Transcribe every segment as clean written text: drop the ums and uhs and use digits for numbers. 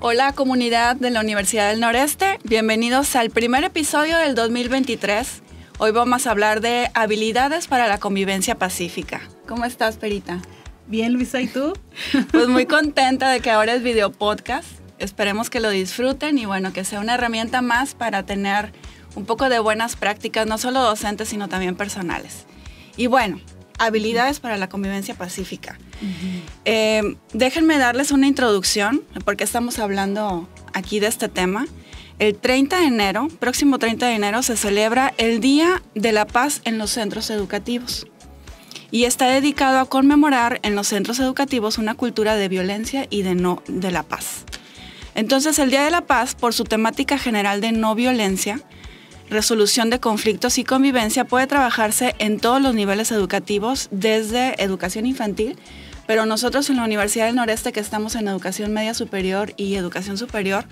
Hola comunidad de la Universidad del Noreste, bienvenidos al primer episodio del 2023. Hoy vamos a hablar de habilidades para la convivencia pacífica. ¿Cómo estás, Perita? Bien, Luisa, ¿y tú? Pues muy contenta de que ahora es video podcast. Esperemos que lo disfruten y bueno, que sea una herramienta más para tener un poco de buenas prácticas, no solo docentes, sino también personales. Y bueno, habilidades para la convivencia pacífica. Déjenme darles una introducción, porque estamos hablando aquí de este tema. El 30 de enero, próximo 30 de enero, se celebra el Día de la Paz en los centros educativos. Y está dedicado a conmemorar en los centros educativos una cultura de violencia y de la paz. Entonces, el Día de la Paz, por su temática general de no violencia, resolución de conflictos y convivencia, puede trabajarse en todos los niveles educativos, desde educación infantil, pero nosotros en la Universidad del Noreste, que estamos en educación media superior y educación superior,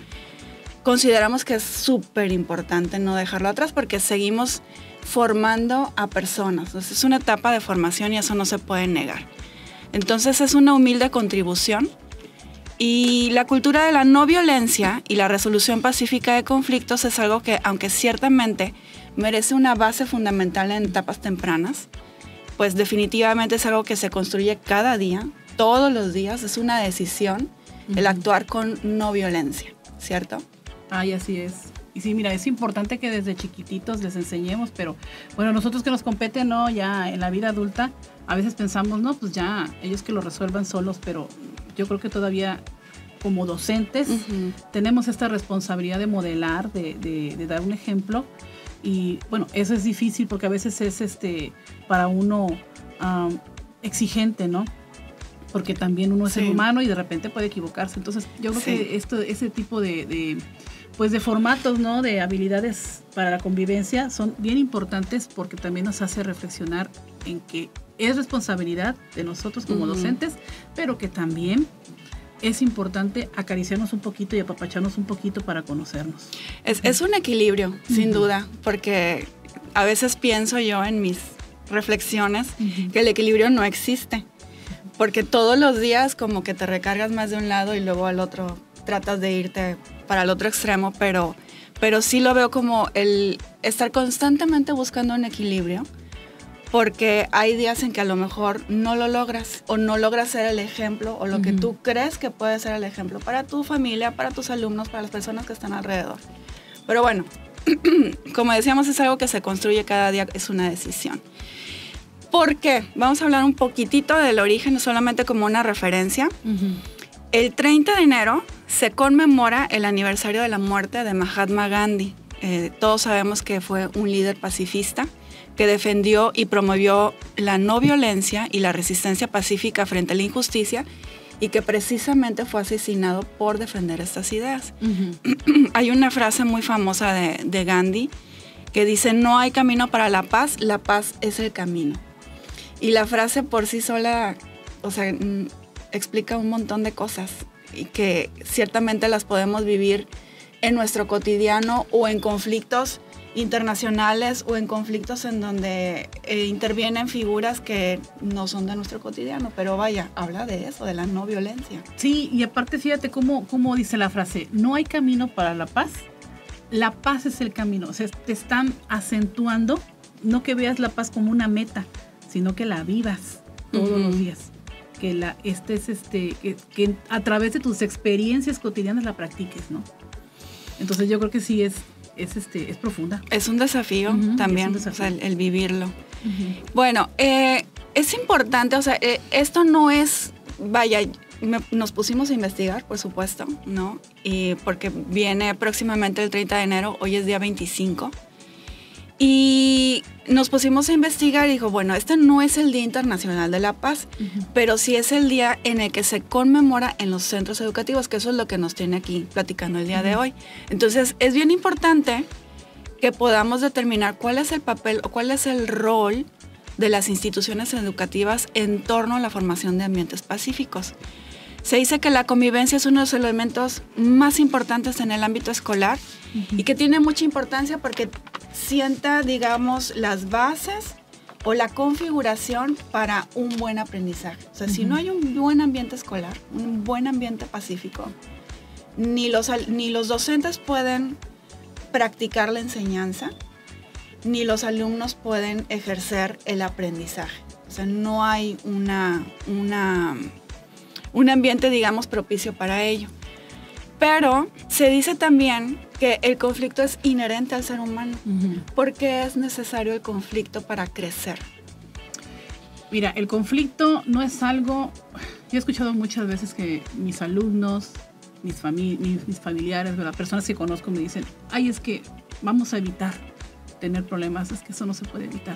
consideramos que es súper importante no dejarlo atrás porque seguimos formando a personas. Entonces, es una etapa de formación y eso no se puede negar. Entonces, es una humilde contribución. Y la cultura de la no violencia y la resolución pacífica de conflictos es algo que, aunque ciertamente merece una base fundamental en etapas tempranas, pues definitivamente es algo que se construye cada día, todos los días. Es una decisión el actuar con no violencia, ¿cierto? Ay, así es. Y sí, mira, es importante que desde chiquititos les enseñemos, pero bueno, nosotros que nos competen, ¿no? Ya en la vida adulta, a veces pensamos, no, pues ya, ellos que lo resuelvan solos, pero yo creo que todavía como docentes tenemos esta responsabilidad de modelar, de dar un ejemplo. Y bueno, eso es difícil porque a veces es para uno exigente, ¿no? Porque también uno es ser humano y de repente puede equivocarse. Entonces, yo creo que ese tipo de formatos, ¿no? De habilidades para la convivencia son bien importantes porque también nos hace reflexionar en que es responsabilidad de nosotros como docentes, pero que también es importante acariciarnos un poquito y apapacharnos un poquito para conocernos. Es un equilibrio, sin duda, porque a veces pienso yo en mis reflexiones que el equilibrio no existe, porque todos los días como que te recargas más de un lado y luego al otro tratas de irte para el otro extremo, pero sí lo veo como el estar constantemente buscando un equilibrio, porque hay días en que a lo mejor no lo logras o no logras ser el ejemplo o lo que tú crees que puede ser el ejemplo para tu familia, para tus alumnos, para las personas que están alrededor. Pero bueno, como decíamos, es algo que se construye cada día, es una decisión. ¿Por qué? Vamos a hablar un poquitito del origen, solamente como una referencia. El 30 de enero se conmemora el aniversario de la muerte de Mahatma Gandhi. Todos sabemos que fue un líder pacifista que defendió y promovió la no violencia y la resistencia pacífica frente a la injusticia y que precisamente fue asesinado por defender estas ideas. Hay una frase muy famosa de Gandhi que dice: no hay camino para la paz es el camino. Y la frase por sí sola, o sea, explica un montón de cosas y que ciertamente las podemos vivir en nuestro cotidiano o en conflictos internacionales o en conflictos en donde intervienen figuras que no son de nuestro cotidiano, pero vaya, habla de eso, de la no violencia. Sí, y aparte fíjate cómo dice la frase: no hay camino para la paz es el camino. O sea, te están acentuando, no que veas la paz como una meta, sino que la vivas todos los días, que que a través de tus experiencias cotidianas la practiques, ¿no? Entonces yo creo que sí es profunda. Es un desafío también, un desafío. O sea, el vivirlo. Bueno, es importante, o sea, esto no es, vaya, nos pusimos a investigar, por supuesto, ¿no? Y porque viene próximamente el 30 de enero, hoy es día 25, y nos pusimos a investigar y dijo, bueno, este no es el Día Internacional de la Paz, pero sí es el día en el que se conmemora en los centros educativos, que eso es lo que nos tiene aquí platicando el día de hoy. Entonces, es bien importante que podamos determinar cuál es el papel o cuál es el rol de las instituciones educativas en torno a la formación de ambientes pacíficos. Se dice que la convivencia es uno de los elementos más importantes en el ámbito escolar y que tiene mucha importancia porque sienta, digamos, las bases o la configuración para un buen aprendizaje. O sea, si no hay un buen ambiente escolar, un buen ambiente pacífico, ni los docentes pueden practicar la enseñanza, ni los alumnos pueden ejercer el aprendizaje. O sea, no hay un ambiente, digamos, propicio para ello. Pero se dice también que el conflicto es inherente al ser humano. ¿Por qué es necesario el conflicto para crecer? Mira, el conflicto no es algo... Yo he escuchado muchas veces que mis alumnos, mis familiares, ¿verdad? Personas que conozco me dicen, ay, es que vamos a evitar tener problemas, es que eso no se puede evitar.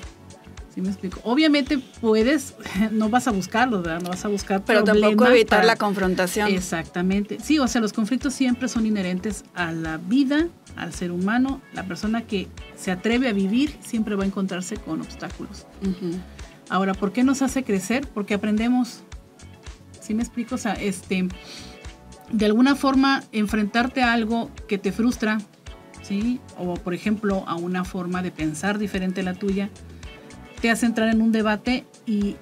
¿Sí me explico? Obviamente puedes, no vas a buscarlos, ¿verdad? No vas a buscar pero problemas. Pero tampoco evitar la confrontación. Exactamente. Sí, o sea, los conflictos siempre son inherentes a la vida, al ser humano. La persona que se atreve a vivir siempre va a encontrarse con obstáculos. Ahora, ¿por qué nos hace crecer? Porque aprendemos. ¿Sí me explico? O sea, de alguna forma enfrentarte a algo que te frustra, ¿sí? O, por ejemplo, a una forma de pensar diferente a la tuya, te hace entrar en un debate y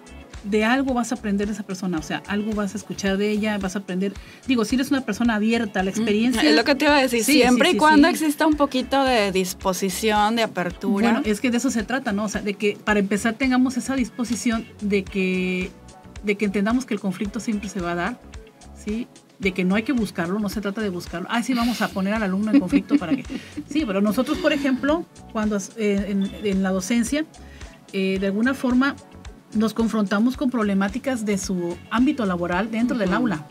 de algo vas a aprender de esa persona, o sea, algo vas a escuchar de ella, vas a aprender. Digo, si eres una persona abierta a la experiencia... Es lo que te iba a decir, sí, siempre y cuando exista un poquito de disposición, de apertura. Bueno, es que de eso se trata, ¿no? O sea, de que para empezar tengamos esa disposición de que entendamos que el conflicto siempre se va a dar, ¿sí? De que no hay que buscarlo, no se trata de buscarlo. Sí, vamos a poner al alumno en conflicto para que... Sí, pero nosotros, por ejemplo, cuando en la docencia, de alguna forma nos confrontamos con problemáticas de su ámbito laboral dentro del aula.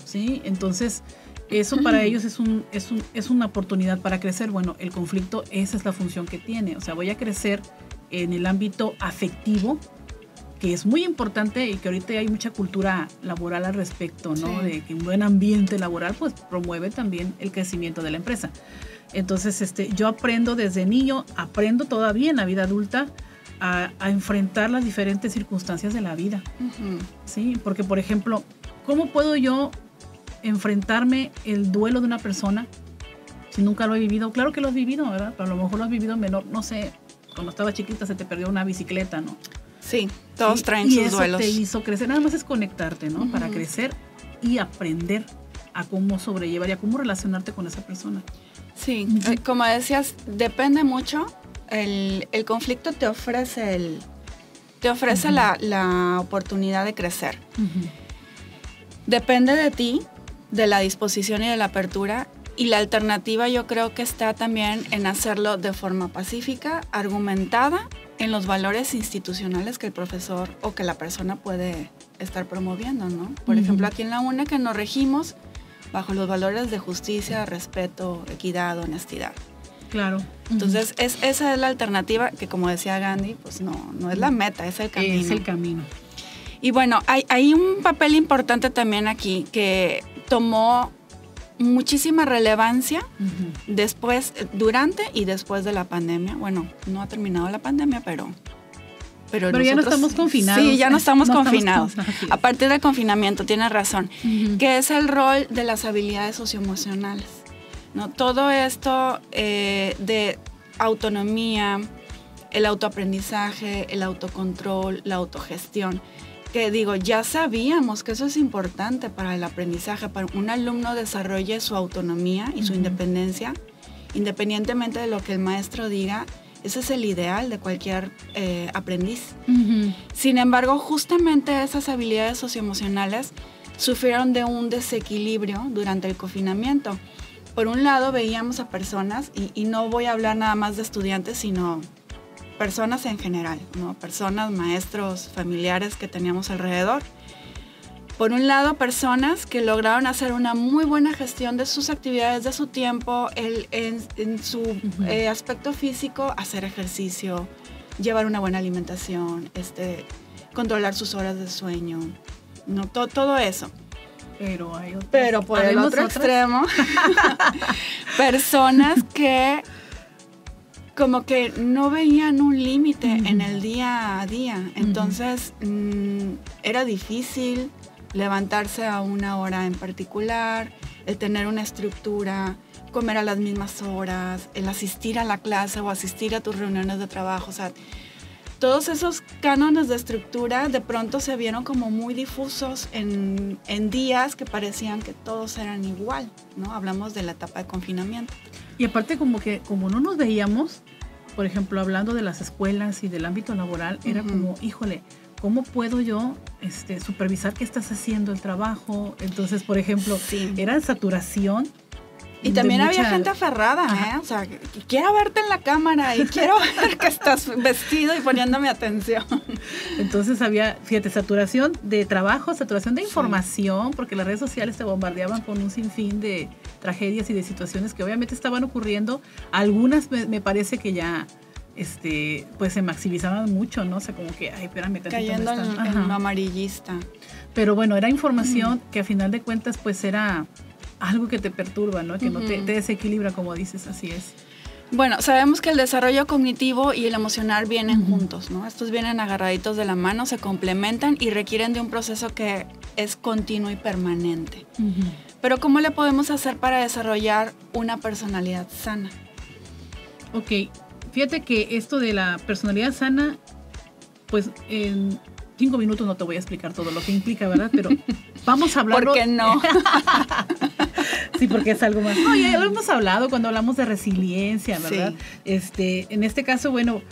¿Sí? Entonces, eso para ellos es una oportunidad para crecer. Bueno, el conflicto, esa es la función que tiene. O sea, voy a crecer en el ámbito afectivo, que es muy importante y que ahorita hay mucha cultura laboral al respecto, ¿no? Sí. De que un buen ambiente laboral pues promueve también el crecimiento de la empresa. Entonces, yo aprendo desde niño, aprendo todavía en la vida adulta a enfrentar las diferentes circunstancias de la vida. ¿Sí? Porque, por ejemplo, ¿cómo puedo yo enfrentarme el duelo de una persona si nunca lo he vivido? Claro que lo has vivido, ¿verdad? Pero a lo mejor lo has vivido menor, no sé, cuando estaba chiquita se te perdió una bicicleta, ¿no? Sí, todos traen sus duelos. Y eso te hizo crecer. Nada más es conectarte, ¿no? Para crecer y aprender a cómo sobrellevar y a cómo relacionarte con esa persona. Sí, como decías, depende mucho. El conflicto te ofrece la oportunidad de crecer. Depende de ti, de la disposición y de la apertura. Y la alternativa yo creo que está también en hacerlo de forma pacífica, argumentada, en los valores institucionales que el profesor o que la persona puede estar promoviendo, ¿no? Por ejemplo, aquí en la UNE que nos regimos bajo los valores de justicia, respeto, equidad, honestidad. Claro. Entonces, esa es la alternativa que, como decía Gandhi, pues no es la meta, es el camino. Es el camino. Y bueno, hay un papel importante también aquí que tomó muchísima relevancia después, durante y después de la pandemia. Bueno, no ha terminado la pandemia, pero ya no estamos confinados. Sí, ya no estamos confinados. A partir del confinamiento, tienes razón, que es el rol de las habilidades socioemocionales, ¿no? Todo esto de autonomía, el autoaprendizaje, el autocontrol, la autogestión, que digo, ya sabíamos que eso es importante para el aprendizaje, para un alumno desarrolle su autonomía y su independencia, independientemente de lo que el maestro diga. Ese es el ideal de cualquier aprendiz. Sin embargo, justamente esas habilidades socioemocionales sufrieron de un desequilibrio durante el confinamiento. Por un lado, veíamos a personas, y no voy a hablar nada más de estudiantes, sino personas en general, ¿no? Personas, maestros, familiares que teníamos alrededor. Por un lado, personas que lograron hacer una muy buena gestión de sus actividades, de su tiempo, en su aspecto físico, hacer ejercicio, llevar una buena alimentación, controlar sus horas de sueño, ¿no? Todo eso. Pero por el otro extremo, personas que como que no veían un límite en el día a día. Entonces, era difícil levantarse a una hora en particular, el tener una estructura, comer a las mismas horas, el asistir a la clase o asistir a tus reuniones de trabajo. O sea, todos esos cánones de estructura de pronto se vieron como muy difusos en días que parecían que todos eran igual, ¿no? Hablamos de la etapa de confinamiento. Y aparte como no nos veíamos, por ejemplo, hablando de las escuelas y del ámbito laboral, era como, híjole, ¿cómo puedo yo supervisar qué estás haciendo el trabajo? Entonces, por ejemplo, era saturación. Y también había gente aferrada, ¿eh? O sea, quiero verte en la cámara y quiero ver que estás vestido y poniéndome atención. Entonces había, fíjate, saturación de trabajo, saturación de información, porque las redes sociales te bombardeaban con un sinfín de tragedias y de situaciones que obviamente estaban ocurriendo. Algunas me parece que ya pues se maximizaban mucho, ¿no? O sea, como que, ay, espérame, cayendo en lo amarillista. Pero bueno, era información que a final de cuentas pues era algo que te perturba, ¿no? Que no te desequilibra, como dices, así es. Bueno, sabemos que el desarrollo cognitivo y el emocional vienen juntos, ¿no? Estos vienen agarraditos de la mano, se complementan y requieren de un proceso que es continuo y permanente. Pero ¿cómo le podemos hacer para desarrollar una personalidad sana? Ok, fíjate que esto de la personalidad sana, pues en 5 minutos no te voy a explicar todo lo que implica, ¿verdad? Pero vamos a hablarlo. ¿Por qué no? Sí, porque es algo más. No, ya lo hemos hablado cuando hablamos de resiliencia, ¿verdad? Sí. En este caso, bueno,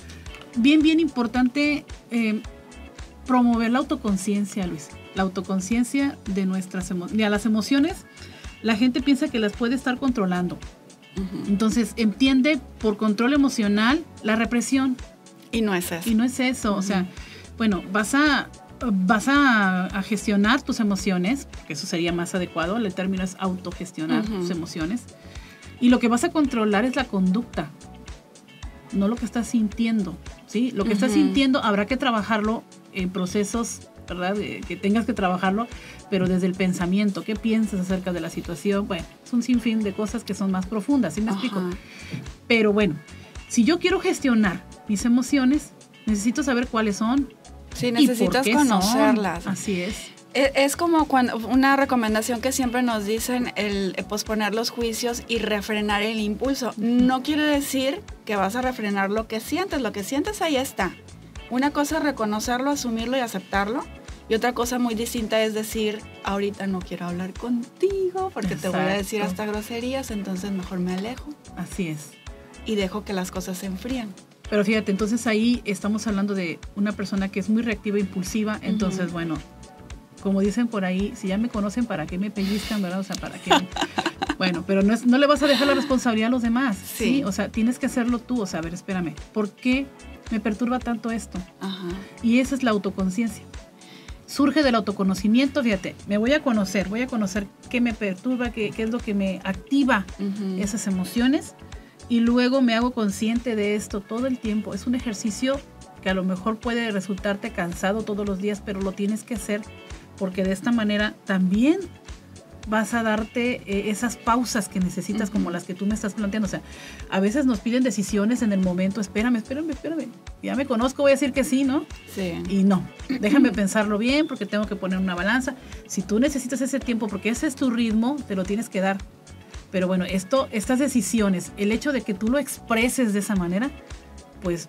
bien importante promover la autoconciencia, Luis. La autoconciencia de nuestras emociones. Mira, las emociones, la gente piensa que las puede estar controlando. Entonces, entiende por control emocional la represión. Y no es eso. Y no es eso, o sea, bueno, vas a gestionar tus emociones, que eso sería más adecuado, el término es autogestionar tus emociones, y lo que vas a controlar es la conducta, no lo que estás sintiendo, ¿sí? Lo que estás sintiendo habrá que trabajarlo en procesos, ¿verdad? Que tengas que trabajarlo, pero desde el pensamiento, ¿qué piensas acerca de la situación? Bueno, es un sinfín de cosas que son más profundas, ¿sí me explico? Pero bueno, si yo quiero gestionar mis emociones, necesito saber cuáles son. Sí, necesitas conocerlas. Así es. Es como cuando una recomendación que siempre nos dicen, el posponer los juicios y refrenar el impulso. No quiere decir que vas a refrenar lo que sientes ahí está. Una cosa es reconocerlo, asumirlo y aceptarlo. Y otra cosa muy distinta es decir, ahorita no quiero hablar contigo porque te voy a decir hasta groserías, entonces mejor me alejo. Así es. Y dejo que las cosas se enfríen. Pero fíjate, entonces ahí estamos hablando de una persona que es muy reactiva e impulsiva, entonces bueno, como dicen por ahí, si ya me conocen, ¿para qué me pellizcan, verdad? O sea, ¿para qué? Bueno, pero no le vas a dejar la responsabilidad a los demás, ¿sí? O sea, tienes que hacerlo tú, o sea, a ver, espérame, ¿por qué me perturba tanto esto? Y esa es la autoconciencia. Surge del autoconocimiento, fíjate, me voy a conocer qué me perturba, qué es lo que me activa esas emociones, y luego me hago consciente de esto todo el tiempo. Es un ejercicio que a lo mejor puede resultarte cansado todos los días, pero lo tienes que hacer porque de esta manera también vas a darte esas pausas que necesitas, como las que tú me estás planteando. O sea, a veces nos piden decisiones en el momento, espérame, ya me conozco, voy a decir que sí, ¿no? Sí. Y no, déjame pensarlo bien porque tengo que poner una balanza. Si tú necesitas ese tiempo porque ese es tu ritmo, te lo tienes que dar. Pero bueno, estas decisiones, el hecho de que tú lo expreses de esa manera, pues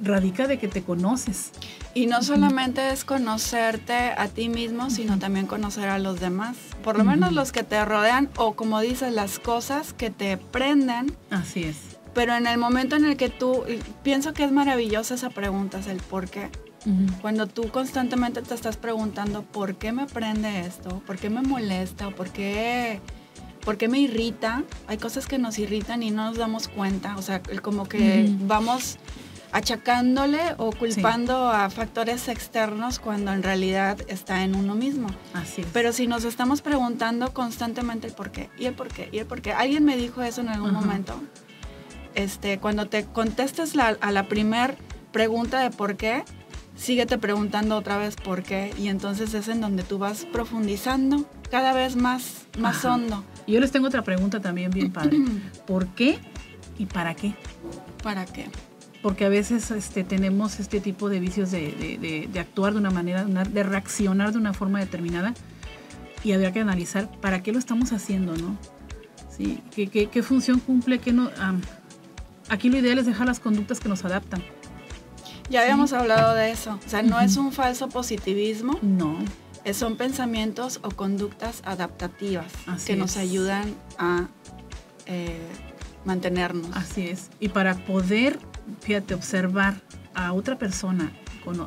radica de que te conoces. Y no solamente es conocerte a ti mismo, sino también conocer a los demás. Por lo menos los que te rodean, o como dices, las cosas que te prenden. Así es. Pero en el momento en el que tú, pienso que es maravillosa esa pregunta, es el por qué. Cuando tú constantemente te estás preguntando, ¿por qué me prende esto? ¿Por qué me molesta? ¿O por qué me irrita? Hay cosas que nos irritan y no nos damos cuenta. O sea, como que vamos achacándole o culpando a factores externos cuando en realidad está en uno mismo. Así es. Pero si nos estamos preguntando constantemente el por qué, y el por qué, y el por qué. Alguien me dijo eso en algún momento. Cuando te contestes a la primer pregunta de por qué, síguete preguntando otra vez por qué. Y entonces es en donde tú vas profundizando cada vez más hondo. Y yo les tengo otra pregunta también bien padre. ¿Por qué y para qué? ¿Para qué? Porque a veces tenemos este tipo de vicios de actuar de una manera, de reaccionar de una forma determinada, y habría que analizar para qué lo estamos haciendo, ¿no? Sí, ¿qué función cumple? ¿Qué no? Aquí lo ideal es dejar las conductas que nos adaptan. Ya habíamos hablado de eso. O sea, no es un falso positivismo. No. Son pensamientos o conductas adaptativas que nos ayudan a mantenernos. Así es. Y para poder, fíjate, observar a otra persona,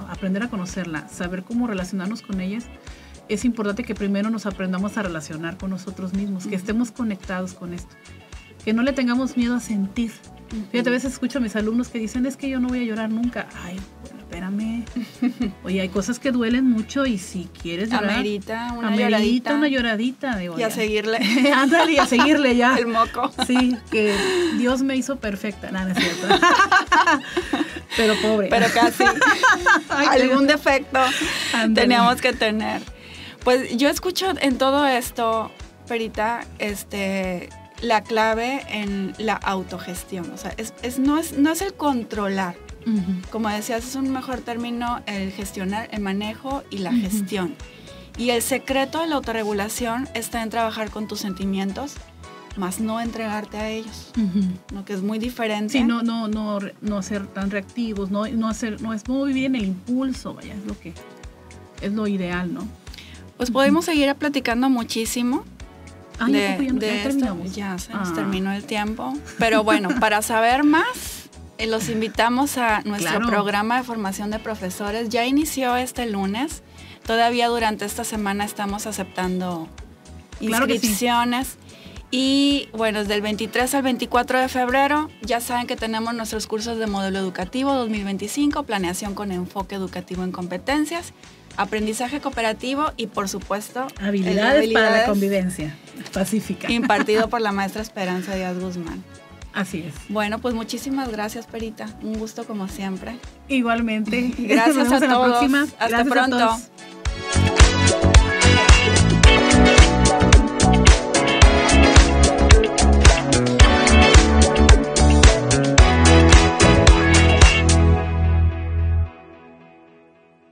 aprender a conocerla, saber cómo relacionarnos con ellas, es importante que primero nos aprendamos a relacionar con nosotros mismos, que estemos conectados con esto, que no le tengamos miedo a sentir. Fíjate, a veces escucho a mis alumnos que dicen, es que yo no voy a llorar nunca. Ay, bueno, espérame. Oye, hay cosas que duelen mucho y si quieres llorar, amerita una lloradita. Digo, y a seguirle. Ándale, y a seguirle ya. El moco. Sí, que Dios me hizo perfecta. Nada, no es cierto. Pero pobre. Pero casi. Algún defecto teníamos que tener. Pues yo escucho en todo esto, Perita, la clave en la autogestión. O sea, no es el controlar. Uh-huh. Como decías, es un mejor término el gestionar, el manejo y la gestión. Y el secreto de la autorregulación está en trabajar con tus sentimientos, más no entregarte a ellos, ¿no? Que es muy diferente. Sí, no ser tan reactivos, no vivir en el impulso, vaya, es lo ideal, ¿no? Pues podemos seguir platicando muchísimo. Ya se nos terminó el tiempo. Pero bueno, para saber más, los invitamos a nuestro programa de formación de profesores. Ya inició este lunes. Todavía durante esta semana estamos aceptando inscripciones. Sí. Y bueno, desde el 23 al 24 de febrero ya saben que tenemos nuestros cursos de modelo educativo 2025, planeación con enfoque educativo en competencias, aprendizaje cooperativo y, por supuesto, habilidades para la convivencia pacífica. Impartido por la maestra Esperanza Díaz Guzmán. Así es. Bueno, pues muchísimas gracias, Perita. Un gusto como siempre. Igualmente. Gracias a todos. La próxima. Hasta pronto.